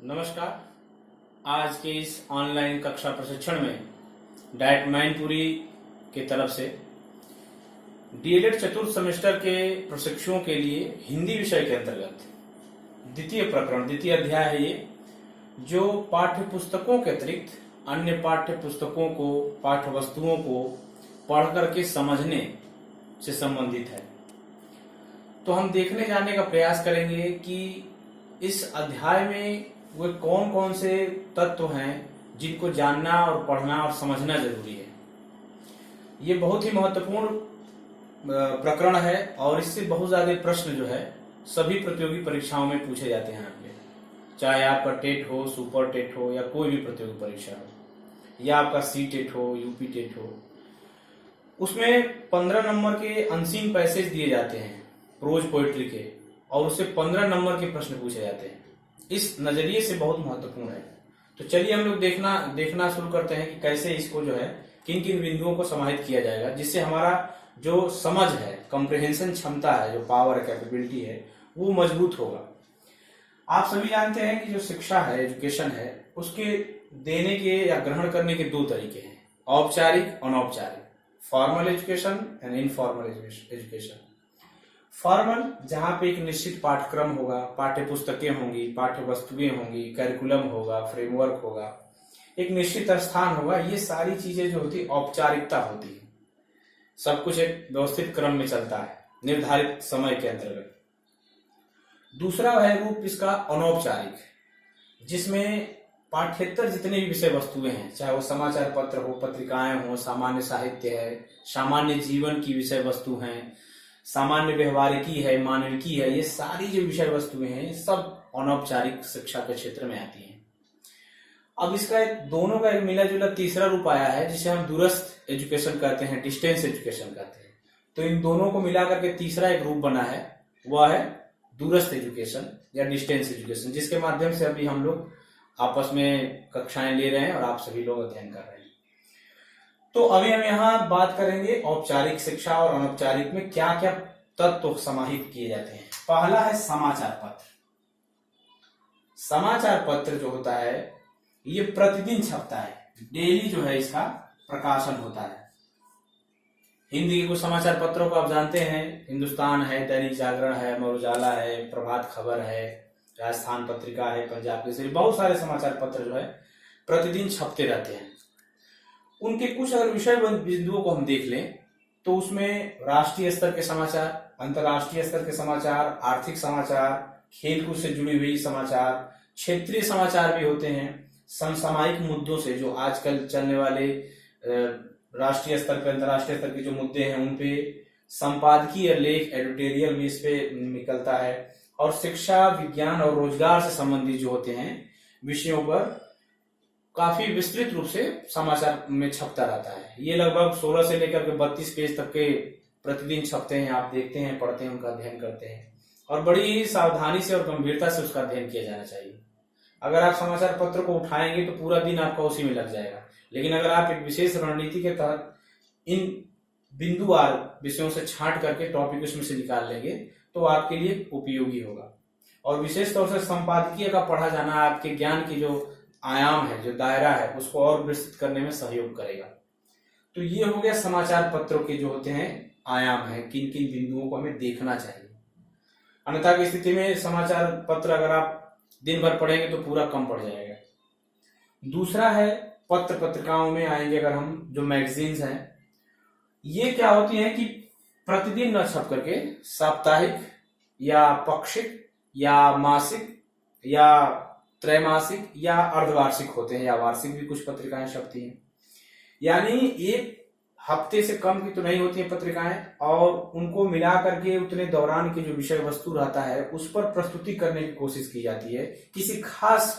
नमस्कार। आज के इस ऑनलाइन कक्षा प्रशिक्षण में डाइट मैनपुरी के तरफ से डीएलएड चतुर्थ सेमेस्टर के प्रशिक्षुओं के लिए हिंदी विषय के अंतर्गत द्वितीय अध्याय है ये, जो पाठ्य पुस्तकों के अतिरिक्त अन्य पाठ्य पुस्तकों को, पाठ्य वस्तुओं को पढ़ करके समझने से संबंधित है। तो हम देखने जाने का प्रयास करेंगे कि इस अध्याय में वे कौन कौन से तत्व हैं जिनको जानना और पढ़ना और समझना जरूरी है। ये बहुत ही महत्वपूर्ण प्रकरण है और इससे बहुत ज्यादा प्रश्न जो है सभी प्रतियोगी परीक्षाओं में पूछे जाते हैं आपके, चाहे आपका टेट हो, सुपर टेट हो या कोई भी प्रतियोगी परीक्षा हो, या आपका सी टेट हो, यूपी टेट हो। उसमें 15 नंबर के अनसीन पैसेज दिए जाते हैं प्रोज पोएट्री के, और उससे 15 नंबर के प्रश्न पूछे जाते हैं। इस नजरिए से बहुत महत्वपूर्ण है। तो चलिए हम लोग देखना शुरू करते हैं कि कैसे इसको जो है किन किन बिंदुओं को समाहित किया जाएगा, जिससे हमारा जो समझ है, कॉम्प्रिहेंशन क्षमता है, जो पावर कैपेबिलिटी है, वो मजबूत होगा। आप सभी जानते हैं कि जो शिक्षा है, एजुकेशन है, उसके देने के या ग्रहण करने के दो तरीके हैं, औपचारिक, अनौपचारिक, formal education and informal education. Formal, जहां पे एक निश्चित पाठ्यक्रम होगा, पाठ्य पुस्तकें होंगी, पाठ्य वस्तुएं होंगी, करिकुलम होगा, फ्रेमवर्क होगा, एक निश्चित स्थान होगा। ये सारी चीजें जो होती औपचारिकता होती है, सब कुछ एक व्यवस्थित क्रम में चलता है निर्धारित समय के अंतर्गत। दूसरा है रूप इसका अनौपचारिक, जिसमें पाठ्येतर जितने भी विषय वस्तुएं हैं, चाहे वो समाचार पत्र हो, पत्रिकाएं हो, सामान्य साहित्य है, सामान्य जीवन की विषय वस्तु हैं, सामान्य व्यवहारिकी है, मानविकी है, ये सारी जो विषय वस्तुएं हैं ये सब अनौपचारिक शिक्षा के क्षेत्र में आती हैं। अब इसका दोनों का एक मिला जुला तीसरा रूप आया है, जिसे हम दूरस्थ एजुकेशन कहते हैं, डिस्टेंस एजुकेशन कहते हैं। तो इन दोनों को मिलाकर के तीसरा एक रूप बना है, वह है दूरस्थ एजुकेशन या डिस्टेंस एजुकेशन, जिसके माध्यम से अभी हम लोग आपस में कक्षाएं ले रहे हैं और आप सभी लोग अध्ययन कर रहे हैं। तो अभी हम यहाँ बात करेंगे औपचारिक शिक्षा और अनौपचारिक में क्या क्या तत्व समाहित किए जाते हैं। पहला है समाचार पत्र। समाचार पत्र जो होता है ये प्रतिदिन छपता है, डेली जो है इसका प्रकाशन होता है। हिंदी के कुछ समाचार पत्रों को आप जानते हैं, हिंदुस्तान है, दैनिक जागरण है, अमर उजाला है, प्रभात खबर है, राजस्थान पत्रिका है, पंजाब केसरी, बहुत सारे समाचार पत्र जो है प्रतिदिन छपते रहते हैं। उनके कुछ अगर विषय बिंदुओं को हम देख लें तो उसमें राष्ट्रीय स्तर के समाचार, अंतर्राष्ट्रीय स्तर के समाचार, आर्थिक समाचार, खेलकूद से जुड़ी हुई समाचार, क्षेत्रीय समाचार भी होते हैं, समसामयिक मुद्दों से जो आजकल चलने वाले राष्ट्रीय स्तर पे, अंतर्राष्ट्रीय स्तर के जो मुद्दे हैं उन पे संपादकीय लेख, एडिटोरियल भी इस पे निकलता है, और शिक्षा, विज्ञान और रोजगार से संबंधित जो होते हैं विषयों पर काफी विस्तृत रूप से समाचार में छपता रहता है। ये लगभग 16 से लेकर के 32 पेज तक के प्रतिदिन छपते हैं। आप देखते हैं, पढ़ते हैं, उनका अध्ययन करते हैं, और बड़ी ही सावधानी से और गंभीरता से उसका अध्ययन किया जाना चाहिए। अगर आप समाचार पत्र को उठाएंगे तो पूरा दिन आपका उसी में लग जाएगा, लेकिन अगर आप एक विशेष रणनीति के तहत इन बिंदुवार विषयों से छांट करके टॉपिक उसमें से निकाल लेंगे तो आपके लिए उपयोगी होगा। और विशेष तौर से संपादकीय का पढ़ा जाना आपके ज्ञान की जो आयाम है, जो दायरा है, उसको और विस्तृत करने में सहयोग करेगा। तो ये हो गया समाचार पत्रों के जो होते हैं आयाम है, किन किन बिंदुओं को हमें देखना चाहिए। अन्यथा की स्थिति में समाचार पत्र अगर आप दिन भर पढ़ेंगे तो पूरा कम पड़ जाएगा। दूसरा है पत्र पत्रिकाओं में आएंगे अगर हम, जो मैगजीन्स हैं, ये क्या होती हैं कि प्रतिदिन न छप करके साप्ताहिक या पाक्षिक या मासिक या त्रैमासिक या अर्धवार्षिक होते हैं, या वार्षिक भी कुछ पत्रिकाएं छपती हैं। यानी एक हफ्ते से कम की तो नहीं होती है पत्रिकाएं, और उनको मिला करके उतने दौरान के जो विषय वस्तु रहता है उस पर प्रस्तुति करने की कोशिश की जाती है किसी खास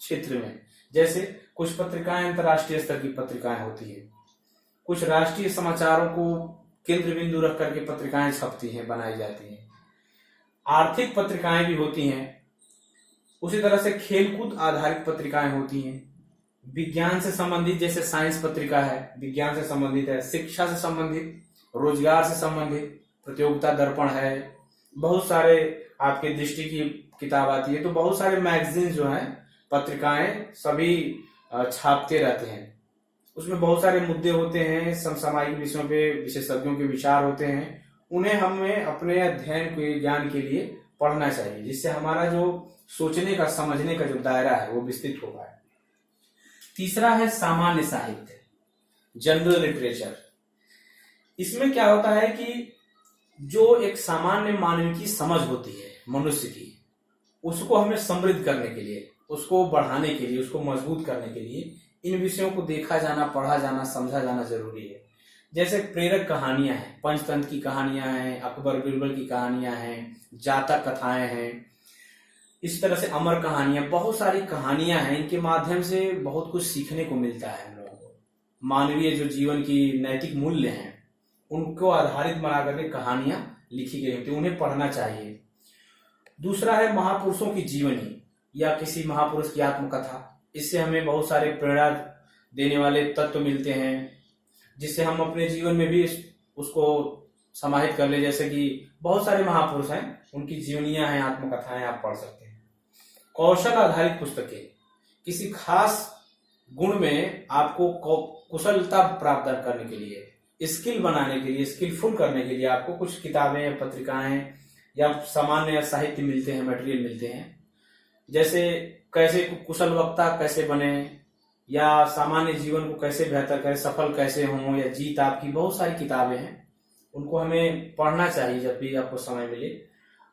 क्षेत्र में। जैसे कुछ पत्रिकाएं अंतर्राष्ट्रीय स्तर की पत्रिकाएं होती है, कुछ राष्ट्रीय समाचारों को केंद्र बिंदु रख करके पत्रिकाएं छपती हैं, बनाई जाती हैं। आर्थिक पत्रिकाएं भी होती हैं, उसी तरह से खेलकूद आधारित पत्रिकाएं होती हैं, विज्ञान से संबंधित जैसे साइंस पत्रिका है, विज्ञान से संबंधित है, शिक्षा से संबंधित, रोजगार से संबंधित प्रतियोगिता दर्पण है, बहुत सारे आपके दृष्टि की किताब आती है। तो बहुत सारे मैगजीन जो हैं पत्रिकाएं सभी छापते रहते हैं। उसमें बहुत सारे मुद्दे होते हैं, समसामयिक विषयों पे विशेषज्ञों के विचार होते हैं। उन्हें हमें अपने अध्ययन के ज्ञान के लिए पढ़ना चाहिए, जिससे हमारा जो सोचने का समझने का जो दायरा है वो विस्तृत हो पाए। तीसरा है सामान्य साहित्य, जनरल लिटरेचर। इसमें क्या होता है कि जो एक सामान्य मानव की समझ होती है मनुष्य की, उसको हमें समृद्ध करने के लिए, उसको बढ़ाने के लिए, उसको मजबूत करने के लिए इन विषयों को देखा जाना, पढ़ा जाना, समझा जाना जरूरी है। जैसे प्रेरक कहानियां हैं, पंचतंत्र की कहानियां हैं, अकबर बीरबल की कहानियां हैं, जातक कथाएं हैं, इस तरह से अमर कहानियां, बहुत सारी कहानियां हैं। इनके माध्यम से बहुत कुछ सीखने को मिलता है हम लोगों को। मानवीय जो जीवन की नैतिक मूल्य हैं उनको आधारित बना करके कहानियां लिखी गई होती, उन्हें पढ़ना चाहिए। दूसरा है महापुरुषों की जीवनी या किसी महापुरुष की आत्मकथा। इससे हमें बहुत सारे प्रेरणा देने वाले तत्व मिलते हैं, जिससे हम अपने जीवन में भी उसको समाहित कर ले। जैसे कि बहुत सारे महापुरुष हैं, उनकी जीवनियां हैं, आत्मकथाएं आप पढ़ सकते हैं। कौशल आधारित पुस्तकें, किसी खास गुण में आपको कुशलता प्राप्त करने के लिए, स्किल बनाने के लिए, स्किलफुल करने के लिए आपको कुछ किताबें या पत्रिकाएं या सामान्य साहित्य मिलते हैं, मटेरियल मिलते हैं। जैसे कैसे कुशल वक्ता कैसे बने, या सामान्य जीवन को कैसे बेहतर करें, सफल कैसे हों, या जीत आपकी, बहुत सारी किताबें हैं। उनको हमें पढ़ना चाहिए जब भी आपको समय मिले।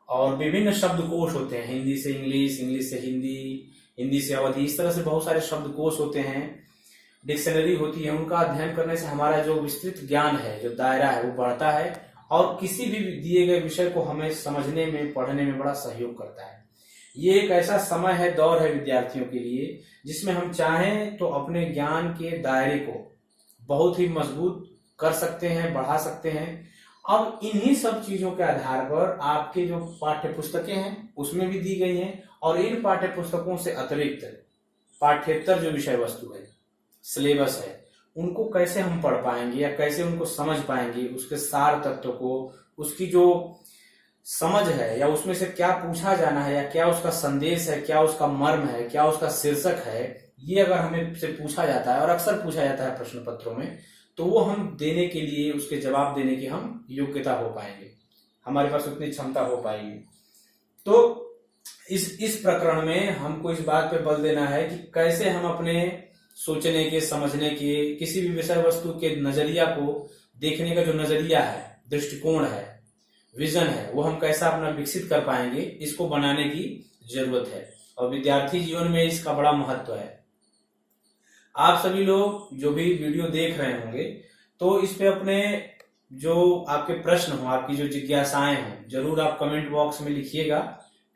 और विभिन्न शब्दकोश होते हैं, हिंदी से इंग्लिश, इंग्लिश से हिंदी, हिंदी से अवधी, इस तरह से बहुत सारे शब्दकोश होते हैं, डिक्शनरी होती है। उनका अध्ययन करने से हमारा जो विस्तृत ज्ञान है, जो दायरा है, वो बढ़ता है और किसी भी दिए गए विषय को हमें समझने में, पढ़ने में बड़ा सहयोग करता है। ये एक ऐसा समय है, दौर है विद्यार्थियों के लिए, जिसमें हम चाहें तो अपने ज्ञान के दायरे को बहुत ही मजबूत कर सकते हैं, बढ़ा सकते हैं। अब इन्हीं सब चीजों के आधार पर आपके जो पाठ्य पुस्तकें हैं उसमें भी दी गई हैं, और इन पाठ्य पुस्तकों से अतिरिक्त पाठ्येतर जो विषय वस्तु है, सिलेबस है, उनको कैसे हम पढ़ पाएंगे या कैसे उनको समझ पाएंगे, उसके सार तत्व को, उसकी जो समझ है या उसमें से क्या पूछा जाना है, या क्या उसका संदेश है, क्या उसका मर्म है, क्या उसका शीर्षक है, ये अगर हमें से पूछा जाता है, और अक्सर पूछा जाता है प्रश्न पत्रों में, तो वो हम देने के लिए, उसके जवाब देने की हम योग्यता हो पाएंगे, हमारे पास उतनी क्षमता हो पाएगी। तो इस प्रकरण में हमको इस बात पे बल देना है कि कैसे हम अपने सोचने के, समझने के, किसी भी विषय वस्तु के नजरिया को देखने का जो नजरिया है, दृष्टिकोण है, विजन है, वो हम कैसा अपना विकसित कर पाएंगे, इसको बनाने की जरूरत है। और विद्यार्थी जीवन में इसका बड़ा महत्व है। आप सभी लोग जो भी वीडियो देख रहे होंगे, तो इस पे अपने जो आपके प्रश्न हो, आपकी जो जिज्ञासाएं हो, जरूर आप कमेंट बॉक्स में लिखिएगा,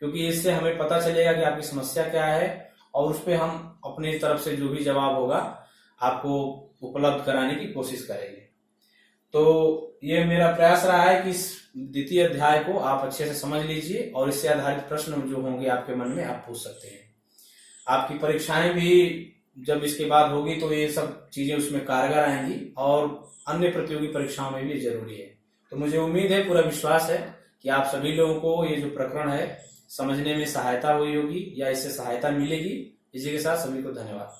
क्योंकि इससे हमें पता चलेगा कि आपकी समस्या क्या है, और उस पे हम अपनी तरफ से जो भी जवाब होगा आपको उपलब्ध कराने की कोशिश करेंगे। तो ये मेरा प्रयास रहा है कि इस द्वितीय अध्याय को आप अच्छे से समझ लीजिए, और इससे आधारित प्रश्न जो होंगे आपके मन में, आप पूछ सकते हैं। आपकी परीक्षाएं भी जब इसके बाद होगी तो ये सब चीजें उसमें कारगर आएंगी, और अन्य प्रतियोगी परीक्षाओं में भी जरूरी है। तो मुझे उम्मीद है, पूरा विश्वास है कि आप सभी लोगों को ये जो प्रकरण है समझने में सहायता हुई होगी, या इससे सहायता मिलेगी। इसी के साथ सभी को धन्यवाद।